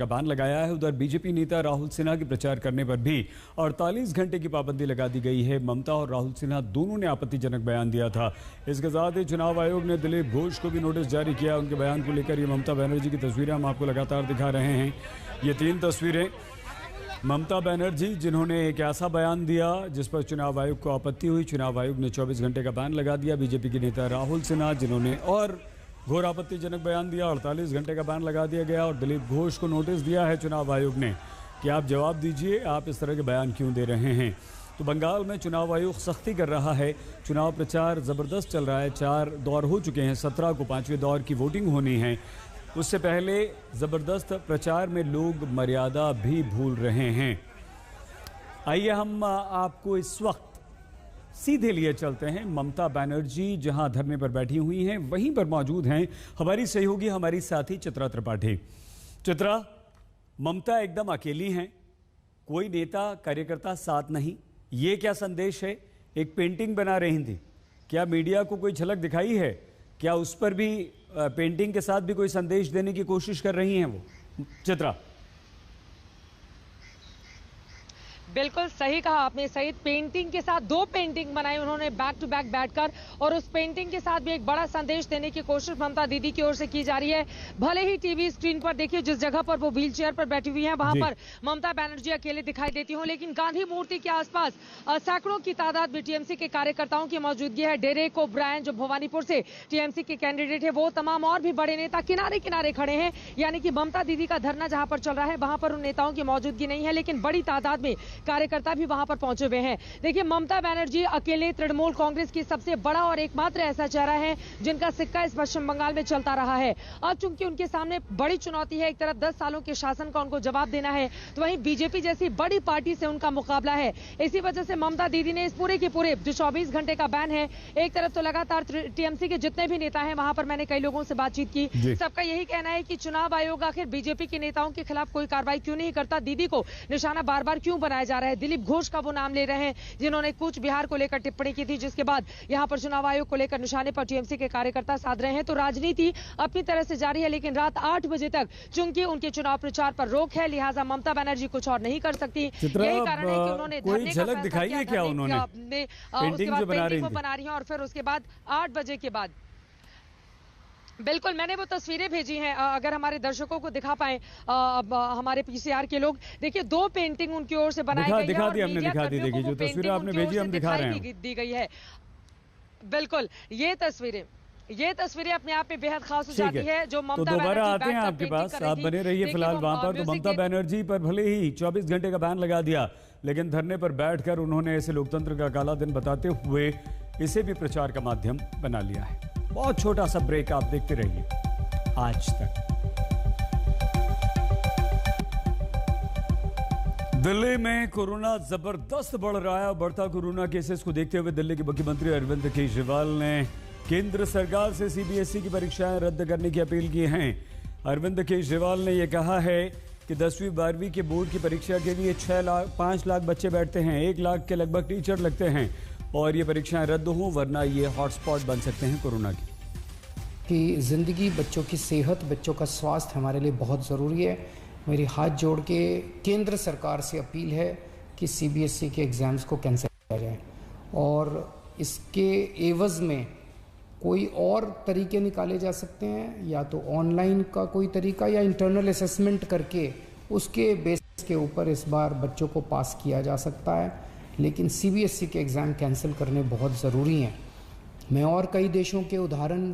का बैन लगाया है। उधर बीजेपी नेता राहुल सिन्हा के प्रचार करने पर भी 48 घंटे की पाबंदी लगा दी गई है। ममता और राहुल सिन्हा दोनों ने आपत्तिजनक बयान दिया था। इसके साथ ही चुनाव आयोग ने दिलीप घोष को भी नोटिस जारी किया। उनके बयान को लेकर ये ममता बनर्जी की तस्वीरें हम आपको लगातार दिखा रहे हैं। ये 3 तस्वीरें ममता बनर्जी जिन्होंने एक ऐसा बयान दिया जिस पर चुनाव आयोग को आपत्ति हुई। चुनाव आयोग ने 24 घंटे का बैन लगा दिया। बीजेपी के नेता राहुल सिन्हा जिन्होंने और घोर आपत्तिजनक बयान दिया, 48 घंटे का बैन लगा दिया गया। और दिलीप घोष को नोटिस दिया है चुनाव आयोग ने कि आप जवाब दीजिए, आप इस तरह के बयान क्यों दे रहे हैं। तो बंगाल में चुनाव आयोग सख्ती कर रहा है। चुनाव प्रचार ज़बरदस्त चल रहा है। 4 दौर हो चुके हैं, 17 को 5वें दौर की वोटिंग होनी है। उससे पहले ज़बरदस्त प्रचार में लोग मर्यादा भी भूल रहे हैं। आइए हम आपको इस वक्त सीधे लिए चलते हैं। ममता बनर्जी जहां धरने पर बैठी हुई हैं वहीं पर मौजूद हैं हमारी सहयोगी, हमारी साथी चित्रा त्रिपाठी। चित्रा, ममता एकदम अकेली हैं, कोई नेता कार्यकर्ता साथ नहीं, ये क्या संदेश है? एक पेंटिंग बना रही थी, क्या मीडिया को कोई झलक दिखाई है? क्या उस पर भी पेंटिंग के साथ भी कोई संदेश देने की कोशिश कर रही हैं वो? चित्रा, बिल्कुल सही कहा आपने सईद। पेंटिंग के साथ 2 पेंटिंग बनाई उन्होंने बैक टू बैक बैठकर, और उस पेंटिंग के साथ भी एक बड़ा संदेश देने की कोशिश ममता दीदी की ओर से की जा रही है। भले ही टीवी स्क्रीन पर देखिए जिस जगह पर वो व्हील चेयर पर बैठी हुई हैं वहां पर ममता बनर्जी अकेले दिखाई देती हूँ, लेकिन गांधी मूर्ति के आसपास सैकड़ों की तादाद में टीएमसी के कार्यकर्ताओं की मौजूदगी है। डेरेक ओब्रायन जो भवानीपुर से टीएमसी के कैंडिडेट है, वो तमाम और भी बड़े नेता किनारे किनारे खड़े हैं। यानी कि ममता दीदी का धरना जहां पर चल रहा है वहां पर उन नेताओं की मौजूदगी नहीं है, लेकिन बड़ी तादाद में कार्यकर्ता भी वहां पर पहुंचे हुए हैं। देखिए, ममता बनर्जी अकेले तृणमूल कांग्रेस की सबसे बड़ा और एकमात्र ऐसा चेहरा है जिनका सिक्का इस पश्चिम बंगाल में चलता रहा है। अब चूंकि उनके सामने बड़ी चुनौती है, एक तरफ 10 सालों के शासन का उनको जवाब देना है, तो वहीं बीजेपी जैसी बड़ी पार्टी से उनका मुकाबला है। इसी वजह से ममता दीदी ने इस पूरे के पूरे जो 24 घंटे का बैन है, एक तरफ तो लगातार टीएमसी के जितने भी नेता हैं वहां पर मैंने कई लोगों से बातचीत की, सबका यही कहना है कि चुनाव आयोग आखिर बीजेपी के नेताओं के खिलाफ कोई कार्रवाई क्यों नहीं करता, दीदी को निशाना बार बार क्यों बनाया जा रहा है। दिलीप घोष का वो नाम ले रहे हैं जिन्होंने कूच बिहार को लेकर टिप्पणी की थी, जिसके बाद यहां पर चुनाव आयोग को लेकर निशाने पर टीएमसी के कार्यकर्ता साध रहे हैं। तो राजनीति अपनी तरह से जारी है, लेकिन रात 8 बजे तक चूंकि उनके चुनाव प्रचार पर रोक है, लिहाजा ममता बनर्जी कुछ और नहीं कर सकती। यही कारण है कि उन्होंने कोई झलक दिखाई है क्या उन्होंने? उसके बाद पेंटिंग बना रही है और फिर उसके बाद 8 बजे के बाद बिल्कुल मैंने वो तस्वीरें भेजी हैं, अगर हमारे दर्शकों को दिखा पाए हमारे पीसीआर के लोग। देखिए, 2 पेंटिंग उनकी ओर से बनाई गई है, दिखा दी हमने, दिखा दी। देखिए जो तस्वीरें आपने भेजी हम दिखा रहे हैं, दी गई है। बिल्कुल ये तस्वीरें अपने आप में बेहद खास हो जाती है। जो ममता तो दोबारा आते हैं आपके पास, आप बने रहिए फिलहाल वहां पर। तो ममता बनर्जी पर भले ही 24 घंटे का बैन लगा दिया, लेकिन धरने पर बैठकर उन्होंने ऐसे लोकतंत्र का काला दिन बताते हुए इसे भी प्रचार का माध्यम बना लिया है। बहुत छोटा सा ब्रेक, आप देखते रहिए आज तक। दिल्ली में कोरोना जबरदस्त बढ़ रहा है। बढ़ता कोरोना केसेस को देखते हुए दिल्ली के मुख्यमंत्री अरविंद केजरीवाल ने केंद्र सरकार से सीबीएसई की परीक्षाएं रद्द करने की अपील की है। अरविंद केजरीवाल ने यह कहा है कि 10वीं 12वीं के बोर्ड की परीक्षा के लिए 5 लाख बच्चे बैठते हैं, 1 लाख के लगभग टीचर लगते हैं, और ये परीक्षाएं रद्द हों वरना ये हॉटस्पॉट बन सकते हैं कोरोना की। ज़िंदगी, बच्चों की सेहत, बच्चों का स्वास्थ्य हमारे लिए बहुत ज़रूरी है। मेरी हाथ जोड़ के केंद्र सरकार से अपील है कि सीबीएसई के एग्ज़ाम्स को कैंसिल किया जाए, और इसके एवज़ में कोई और तरीके निकाले जा सकते हैं, या तो ऑनलाइन का कोई तरीका या इंटरनल असेसमेंट करके उसके बेसिस के ऊपर इस बार बच्चों को पास किया जा सकता है। लेकिन सीबीएसई के एग्ज़ाम कैंसिल करने बहुत ज़रूरी हैं। मैं और कई देशों के उदाहरण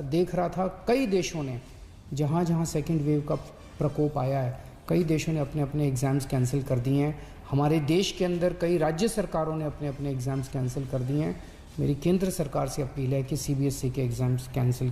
देख रहा था, कई देशों ने जहाँ जहाँ सेकेंड वेव का प्रकोप आया है, कई देशों ने अपने अपने एग्ज़ाम्स कैंसिल कर दिए हैं। हमारे देश के अंदर कई राज्य सरकारों ने अपने अपने एग्ज़ाम्स कैंसिल कर दिए हैं। मेरी केंद्र सरकार से अपील है कि सीबीएसई के एग्ज़ाम्स कैंसिल